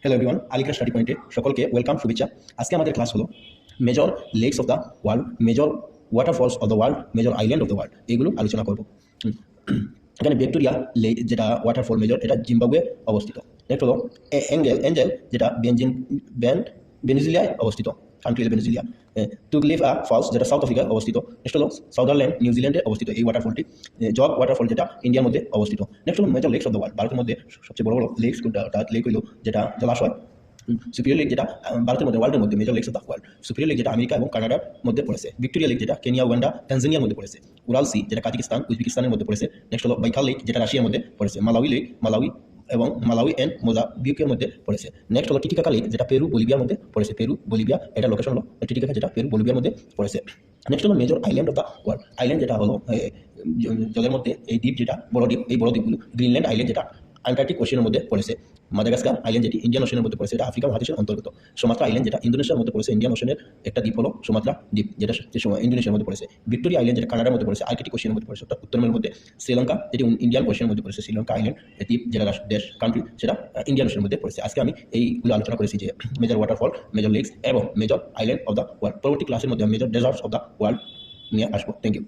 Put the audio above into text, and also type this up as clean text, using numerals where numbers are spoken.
Hello everyone, আলিকা study পয়েন্টে সকলকে welcome, শুভেচ্ছা। আজকে আমাদের ক্লাস হলো major lakes of the world, major waterfalls of the world, major island of the world, এইগুলো আলোচনা করব। এখানে ভিক্টোরিয়া লেক যেটা ওয়াটারফল মেজর, এটা জিম্বাবুয়ে অবস্থিত। নেক্সট হলো এঞ্জেল যেটা ভেনেজুয়েলায় অবস্থিত, কান্ট্রি ভেনেজুয়েলা। টুগলিফা ফলস যেটা সাউথ আফ্রিকায় অবস্থিত। নেক্সট হলো সাউদারল্যান্ড নিউজিল্যান্ডে অবস্থিত এই ওয়াটারফলটি। জগ ওয়াটারফল যেটা ইন্ডিয়ার মধ্যে অবস্থিত। নেক্সট হলো major lakes of the world, ভারতের মধ্যে সবচেয়ে বড় বড় লেকস কোনটা, অর্থাৎ লেক হইল যেটা জলাশয়। সুপিরিয়র লেক যেটা ভারতের মধ্যে, ওয়ার্ল্ডের মধ্যে major lakes of the world. Superior lake যেটা আমেরিকা এবং কানাডার মধ্যে পড়েছে। ভিক্টোরিয়া লেক যেটা কেনিয়া, উগান্ডা, তানজানিয়ার মধ্যে পড়েছে। উরাল সি যেটা কাজাকিস্তান, উজবেকিস্তানের মধ্যে পড়েছে। নেক্সট হলো বাইকাল লেক যেটা রাশিয়ার মধ্যে পড়েছে। মালাউই লেক, মালাউই এন্ড মোজাম্বিকের মধ্যে পড়েছে। নেক্সট হলো টিটিকাকা লেক যেটা পেরু বলিভিয়ার মধ্যে পড়েছে। পেরু বলিভিয়া এটা লোকেশন হলো টিটিকাকা, যেটা পেরু বলিভিয়ার মধ্যে পড়েছে। নেক্সট হলো major island of the world. Island যেটা হলো জলের মধ্যে এই দ্বীপ যেটা বড় দ্বীপ, এই বড় দ্বীপগুলো গ্রিনল্যান্ড আইল্যান্ড যেটা আন্টার্কটিক ওশনের মধ্যে পড়েছে। মাদাগাস্কার আইল্যান্ড যেটি ইন্ডিয়ান ওশনের মধ্যে পড়েছে, এটা আফ্রিকা মহাদেশের অন্তর্গত। সুমাত্রা আইল্যান্ড যেটা ইন্দোনেশিয়ার মধ্যে পড়েছে, ইন্ডিয়ান ওশনের একটা দ্বীপ হলো সুমাত্রা দ্বীপ, যেটা ইন্দোনেশিয়ার মধ্যে পড়েছে। ভিক্টোরিয়া আইল্যান্ড যেটা কানাডার মধ্যে পড়েছে, আর্কটিক ওশনের মধ্যে পড়েছে, অর্থাৎ উত্তরের মধ্যে। শ্রীলঙ্কা যেটি ইন্ডিয়ান ওশনের মধ্যে পড়েছে, শ্রীলঙ্কা আইল্যান্ড দ্বীপ যেটা দেশ কান্ট্রি, সেটা ইন্ডিয়ান ওশনের মধ্যে পড়েছে। আজকে আমি এইগুলো আলোচনা করেছি যে মেজর ওয়াটারফল, মেজর লেকস এবং major island of the world. পরবর্তী ক্লাসের মধ্যে major deserts of the world নিয়ে আসবো। Thank you.